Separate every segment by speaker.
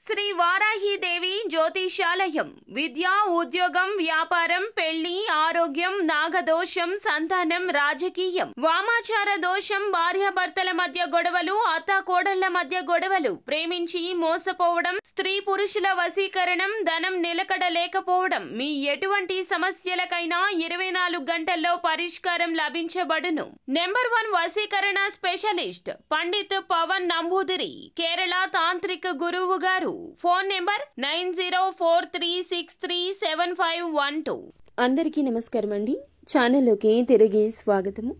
Speaker 1: శ్రీ వారాహిదేవి జ్యోతిషాలయం విద్య, ఉద్యోగం, వ్యాపారం, పెళ్లి, ఆరోగ్యం, నాగదోషం, సంతానం, రాజకీయం, వామాచార దోషం, భార్యాభర్తల మధ్య గొడవలు, అత్తాకోడళ్ల మధ్య గొడవలు, ప్రేమించి మోసపోవడం, స్త్రీ పురుషుల వశీకరణం, ధనం నిలకడ లేకపోవడం, మీ ఎటువంటి సమస్యలకైనా 24 గంటల్లో పరిష్కారం లభించబడును. నెంబర్ 1 వశీకరణ స్పెషలిస్ట్ పండిత్ పవన్ నంబూదిరి, కేరళ తాంత్రిక గురువు గారు. Phone number 9043637512.
Speaker 2: అందరికీ నమస్కారం అండి. ఛానల్లోకి తిరిగి స్వాగతము.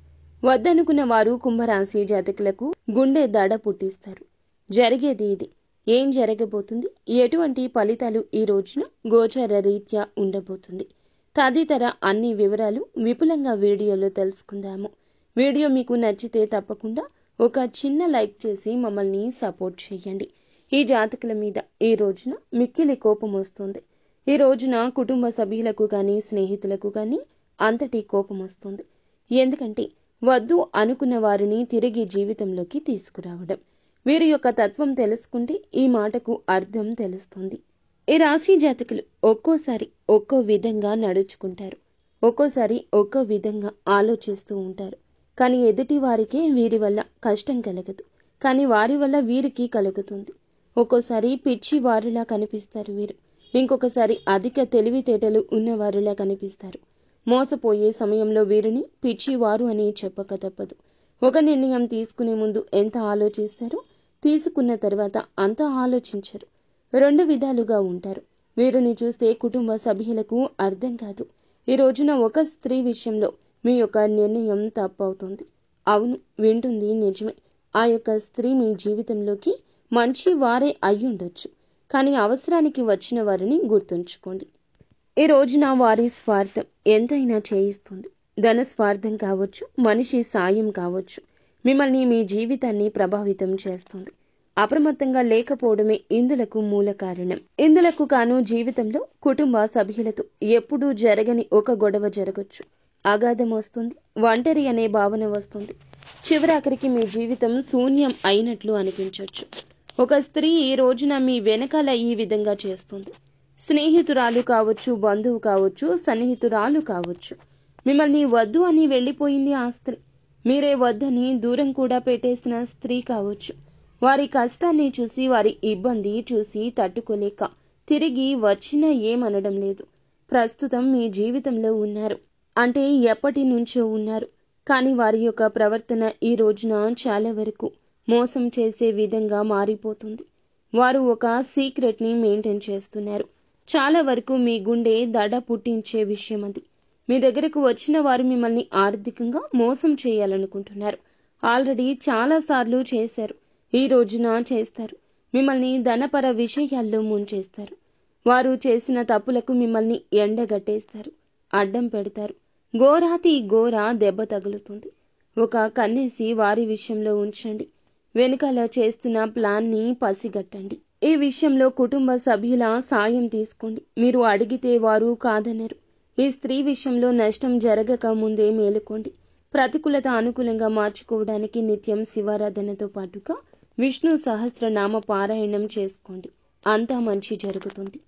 Speaker 2: వద్దనుకున్న వారు కుంభరాశి జాతకులకు గుండె దడ పుట్టిస్తారు. జరిగేది ఇది. ఏం జరగబోతుంది, ఎటువంటి ఫలితాలు ఈ రోజున గోచార రీత్యా ఉండబోతుంది, తదితర అన్ని వివరాలు విపులంగా వీడియోలో తెలుసుకుందాము. వీడియో మీకు నచ్చితే తప్పకుండా ఒక చిన్న లైక్ చేసి మమ్మల్ని సపోర్ట్ చేయండి. ఈ జాతకుల మీద ఈ రోజున మిక్కిలి కోపం వస్తుంది. ఈ రోజున కుటుంబ సభ్యులకు కానీ స్నేహితులకు కానీ అంతటి కోపం వస్తుంది. ఎందుకంటే వద్దు అనుకున్న వారిని తిరిగి జీవితంలోకి తీసుకురావడం. వీరి యొక్క తత్వం తెలుసుకుంటే ఈ మాటకు అర్థం తెలుస్తుంది. ఈ రాశి జాతకులు ఒక్కోసారి ఒక్కో విధంగా నడుచుకుంటారు, ఒక్కోసారి ఒక్కో విధంగా ఆలోచిస్తూ ఉంటారు. కానీ ఎదుటి వారికే వీరి వల్ల కష్టం కలగదు, కానీ వారి వల్ల వీరికి కలుగుతుంది. ఒక్కోసారి పిచ్చి వారిలా కనిపిస్తారు వీరు, ఇంకొకసారి అధిక తెలివితేటలు ఉన్నవారిలా కనిపిస్తారు. మోసపోయే సమయంలో వీరిని పిచ్చివారు అని చెప్పక తప్పదు. ఒక నిర్ణయం తీసుకునే ముందు ఎంత ఆలోచిస్తారో తీసుకున్న తర్వాత అంత ఆలోచించరు. 2 విధాలుగా ఉంటారు. వీరిని చూస్తే కుటుంబ సభ్యులకు అర్థం కాదు. ఈ రోజున ఒక స్త్రీ విషయంలో మీ యొక్క నిర్ణయం తప్పవుతుంది. అవును, వింటుంది నిజమే. ఆ యొక్క స్త్రీ మీ జీవితంలోకి మంచి వారే అయ్యుండొచ్చు, కానీ అవసరానికి వచ్చిన వారిని గుర్తుంచుకోండి. ఈ రోజున వారి స్వార్థం ఎంతైనా చేయిస్తుంది. ధన స్వార్థం కావచ్చు, మనిషి సాయం కావచ్చు, మిమ్మల్ని మీ జీవితాన్ని ప్రభావితం చేస్తుంది. అప్రమత్తంగా లేకపోవడమే ఇందులకు మూల కారణం. ఇందులకు కాను జీవితంలో కుటుంబ సభ్యులతో ఎప్పుడూ జరగని ఒక గొడవ జరగచ్చు. అగాధం వస్తుంది, ఒంటరి అనే భావన వస్తుంది. చివరాఖరికి మీ జీవితం శూన్యం అయినట్లు అనిపించవచ్చు. ఒక స్త్రీ ఈ రోజున మీ వెనకాల ఈ విధంగా చేస్తుంది. స్నేహితురాలు కావచ్చు, బంధువు కావచ్చు, సన్నిహితురాలు కావచ్చు. మిమ్మల్ని వద్దు అని వెళ్ళిపోయింది ఆ స్త్రీ. మీరే వద్దని దూరం కూడా పెట్టేసిన స్త్రీ కావచ్చు. వారి కష్టాన్ని చూసి, వారి ఇబ్బంది చూసి తట్టుకోలేక తిరిగి వచ్చినా ఏమనడం లేదు. ప్రస్తుతం మీ జీవితంలో ఉన్నారు అంటే ఎప్పటి నుంచో ఉన్నారు. కానీ వారి యొక్క ప్రవర్తన ఈ రోజున చాలా వరకు మోసం చేసే విధంగా మారిపోతుంది. వారు ఒక సీక్రెట్ని మెయింటైన్ చేస్తున్నారు. చాలా వరకు మీ గుండె దడ పుట్టించే విషయం అది. మీ దగ్గరకు వచ్చిన వారు మిమ్మల్ని ఆర్థికంగా మోసం చేయాలనుకుంటున్నారు. ఆల్రెడీ చాలాసార్లు చేశారు, ఈ రోజున చేస్తారు. మిమ్మల్ని ధనపర విషయాల్లో ముంచేస్తారు. వారు చేసిన తప్పులకు మిమ్మల్ని ఎండగట్టేస్తారు, అడ్డం పెడతారు. ఘోరాతి ఘోర దెబ్బ తగులుతుంది. ఒక కన్నేసి వారి విషయంలో ఉంచండి. వెనుకాల చేస్తున్న ప్లాన్ని పసిగట్టండి. ఈ విషయంలో కుటుంబ సభ్యుల సాయం తీసుకోండి. మీరు అడిగితే వారు కాదనరు. ఈ స్త్రీ విషయంలో నష్టం జరగక ముందే మేలుకోండి. ప్రతికూలత అనుకూలంగా మార్చుకోవడానికి నిత్యం శివారాధనతో పాటుగా విష్ణు సహస్రనామ పారాయణం చేసుకోండి. అంతా మంచి జరుగుతుంది.